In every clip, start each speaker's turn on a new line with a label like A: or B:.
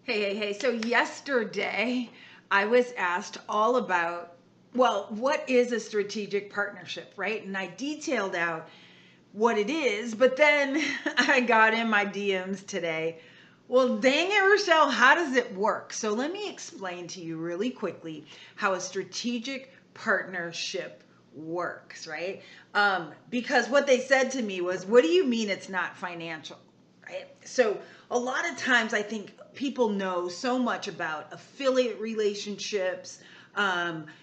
A: Hey. So yesterday I was asked all about, well, what is a strategic partnership, right? And I detailed out what it is, but then I got in my DMs today. Well, dang it, Richelle, how does it work? So let me explain to you really quickly how a strategic partnership works, right? Because what they said to me was, what do you mean it's not financial? Right? So a lot of times I think people know so much about affiliate relationships.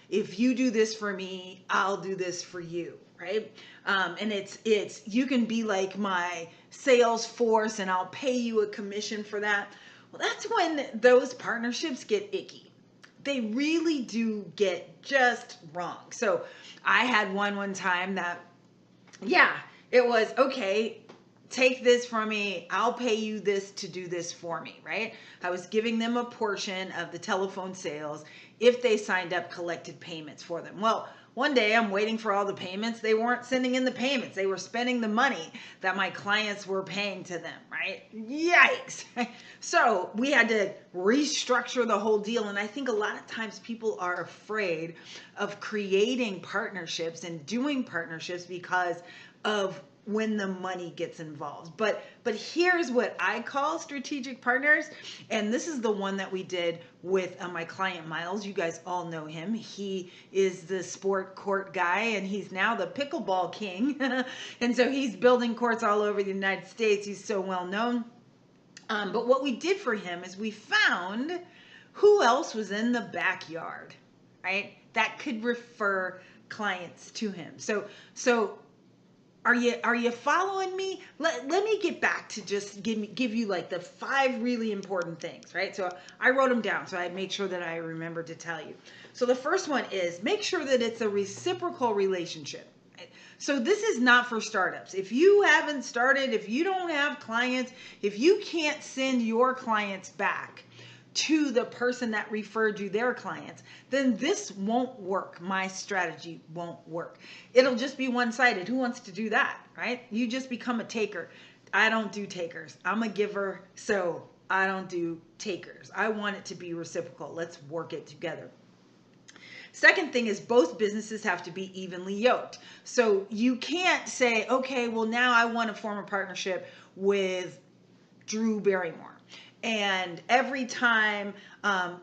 A: If you do this for me, I'll do this for you, right? And it's you can be like my sales force and I'll pay you a commission for that. Well, that's when those partnerships get icky. They really do get just wrong. So I had one time that, yeah, it was okay, take this from me, I'll pay you this to do this for me, right? I was giving them a portion of the telephone sales if they signed up collected payments for them. Well, one day I'm waiting for all the payments. They weren't sending in the payments. They were spending the money that my clients were paying to them, right? Yikes. So we had to restructure the whole deal. And I think a lot of times people are afraid of creating partnerships and doing partnerships because of when the money gets involved. But here's what I call strategic partners, and this is the one that we did with my client Miles. You guys all know him. He is the sport court guy, and he's now the pickleball king. And so he's building courts all over the United States. He's so well known. But what we did for him is we found who else was in the backyard, right? That could refer clients to him. So are you following me? Let me get back to just give you like the 5 really important things, right? So I wrote them down, so I made sure that I remembered to tell you. So the first one is make sure that it's a reciprocal relationship. Right? So this is not for startups. If you haven't started, if you don't have clients, if you can't send your clients back to the person that referred you their clients, then this won't work. My strategy won't work. It'll just be one-sided. Who wants to do that, right? You just become a taker. I don't do takers. I'm a giver, so I don't do takers. I want it to be reciprocal. Let's work it together. Second thing is both businesses have to be evenly yoked. So you can't say, okay, well now I want to form a partnership with Drew Barrymore. And every time,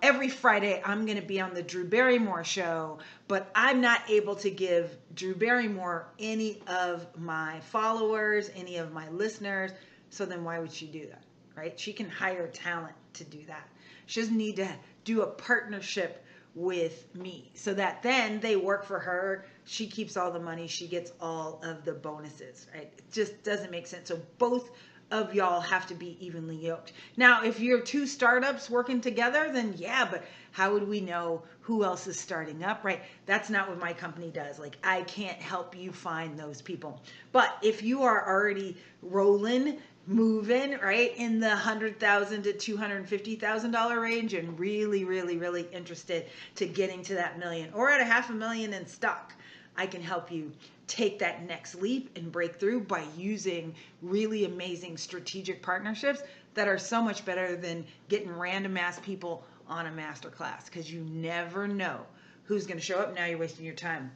A: every Friday, I'm going to be on the Drew Barrymore show, but I'm not able to give Drew Barrymore any of my followers, any of my listeners. So then why would she do that, right? She can hire talent to do that. She doesn't need to do a partnership with me so that then they work for her. She keeps all the money. She gets all of the bonuses, right? It just doesn't make sense. So both of y'all have to be evenly yoked. Now, if you're 2 startups working together, then yeah, but how would we know who else is starting up, right? That's not what my company does. Like, I can't help you find those people. But if you are already rolling, moving, right, in the $100,000 to $250,000 range and really interested to getting to that million or at a $500,000 in stock, I can help you take that next leap and break through by using really amazing strategic partnerships that are so much better than getting random ass people on a masterclass, because you never know who's going to show up. Now you're wasting your time.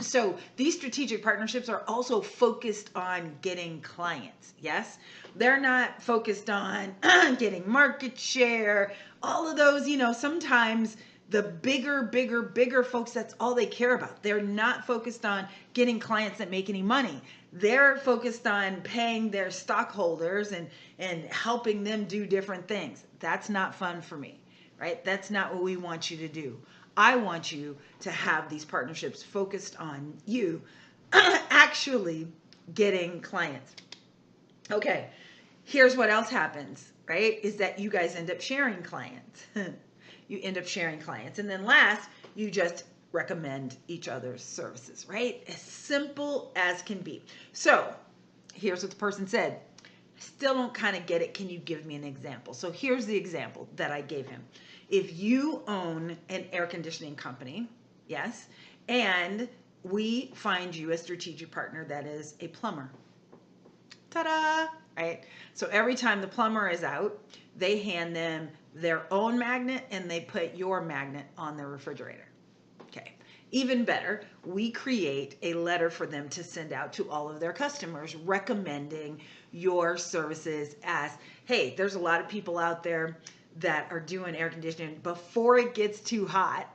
A: So these strategic partnerships are also focused on getting clients. Yes, they're not focused on getting market share, all of those, sometimes the bigger folks, that's all they care about. They're not focused on getting clients that make any money. They're focused on paying their stockholders and helping them do different things. That's not fun for me, right? That's not what we want you to do. I want you to have these partnerships focused on you actually getting clients. Okay, here's what else happens, right? Is that you guys end up sharing clients. You end up sharing clients. And then last, you just recommend each other's services, right? As simple as can be. So here's what the person said. I still don't kind of get it. Can you give me an example? So here's the example that I gave him. If you own an air conditioning company, yes, and we find you a strategic partner that is a plumber. Ta-da! right? So every time the plumber is out, they hand them their own magnet and they put your magnet on their refrigerator. Okay. Even better, we create a letter for them to send out to all of their customers recommending your services as, hey, there's a lot of people out there that are doing air conditioning. Before it gets too hot,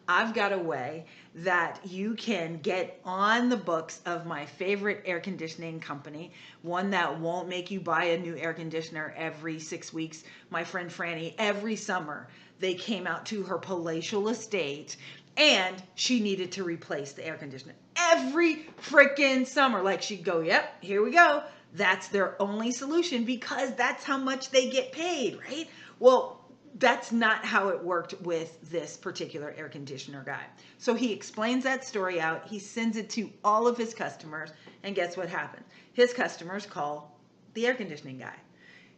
A: I've got a way that you can get on the books of my favorite air conditioning company, one that won't make you buy a new air conditioner every 6 weeks. My friend Franny, every summer, they came out to her palatial estate and she needed to replace the air conditioner. Every freaking summer, like she'd go, yep, here we go. That's their only solution because that's how much they get paid, right? Well, that's not how it worked with this particular air conditioner guy. So he explains that story out. He sends it to all of his customers. And guess what happened? His customers call the air conditioning guy.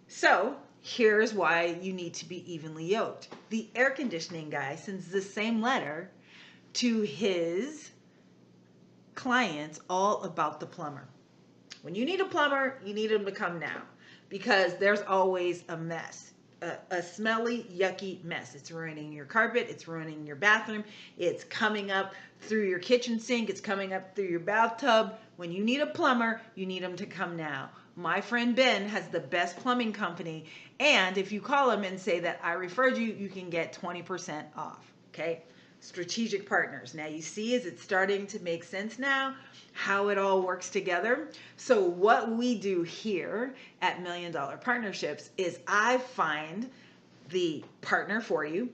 A: So here's why you need to be evenly yoked. The air conditioning guy sends the same letter to his clients all about the plumber. When you need a plumber, you need him to come now because there's always a mess. A smelly, yucky mess. It's ruining your carpet. It's ruining your bathroom. It's coming up through your kitchen sink. It's coming up through your bathtub. When you need a plumber, you need him to come now. My friend Ben has the best plumbing company. And if you call him and say that I referred you, you can get 20% off. Okay? Strategic partners. Now you see, is it starting to make sense now? How it all works together. So what we do here at $1 Million Partnerships is I find the partner for you.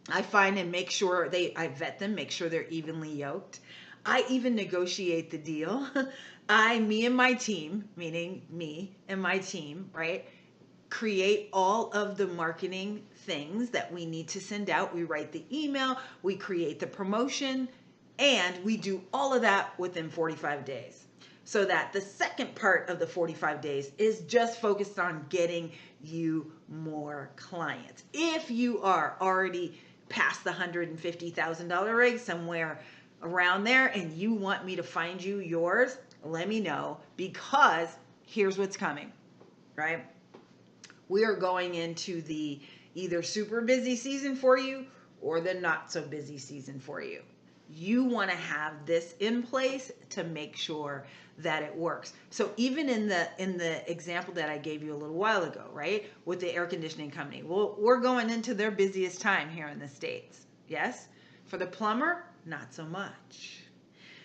A: I find and make sure I vet them, make sure they're evenly yoked. I even negotiate the deal. Me and my team, meaning me and my team, right? Create all of the marketing things that we need to send out. We write the email, we create the promotion, and we do all of that within 45 days. So that the second part of the 45 days is just focused on getting you more clients. If you are already past the $150,000 rig, somewhere around there, and you want me to find you yours, let me know, because here's what's coming, right? We are going into the either super busy season for you or the not so busy season for you. You want to have this in place to make sure that it works. So even in the example that I gave you a little while ago, right, with the air conditioning company, well, we're going into their busiest time here in the States. Yes? For the plumber, not so much.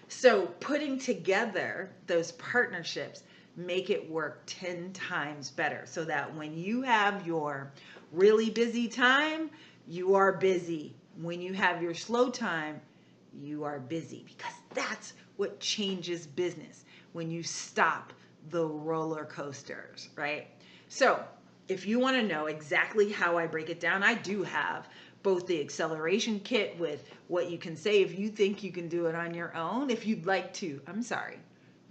A: So putting together those partnerships make it work 10 times better so that when you have your really busy time, you are busy. When you have your slow time, you are busy, because that's what changes business when you stop the roller coasters, right? So if you want to know exactly how I break it down, I do have both the acceleration kit with what you can say if you think you can do it on your own. If you'd like to,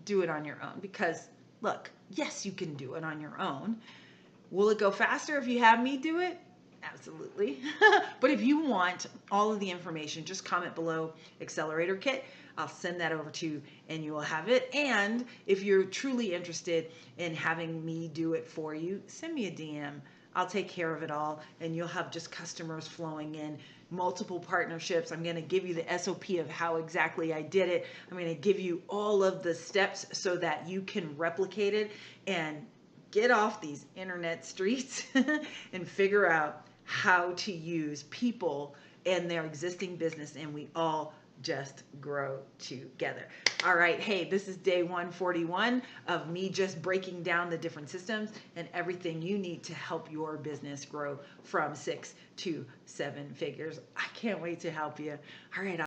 A: do it on your own, because look, yes, you can do it on your own. Will it go faster if you have me do it? Absolutely. But if you want all of the information, just comment below Accelerator Kit. I'll send that over to you and you will have it. And if you're truly interested in having me do it for you, send me a DM. I'll take care of it all, and you'll have just customers flowing in, multiple partnerships. I'm going to give you the SOP of how exactly I did it. I'm going to give you all of the steps so that you can replicate it and get off these internet streets and figure out how to use people and their existing business, and we all just grow together. All right, hey, this is day 141 of me just breaking down the different systems and everything you need to help your business grow from 6 to 7 figures. I can't wait to help you. All right.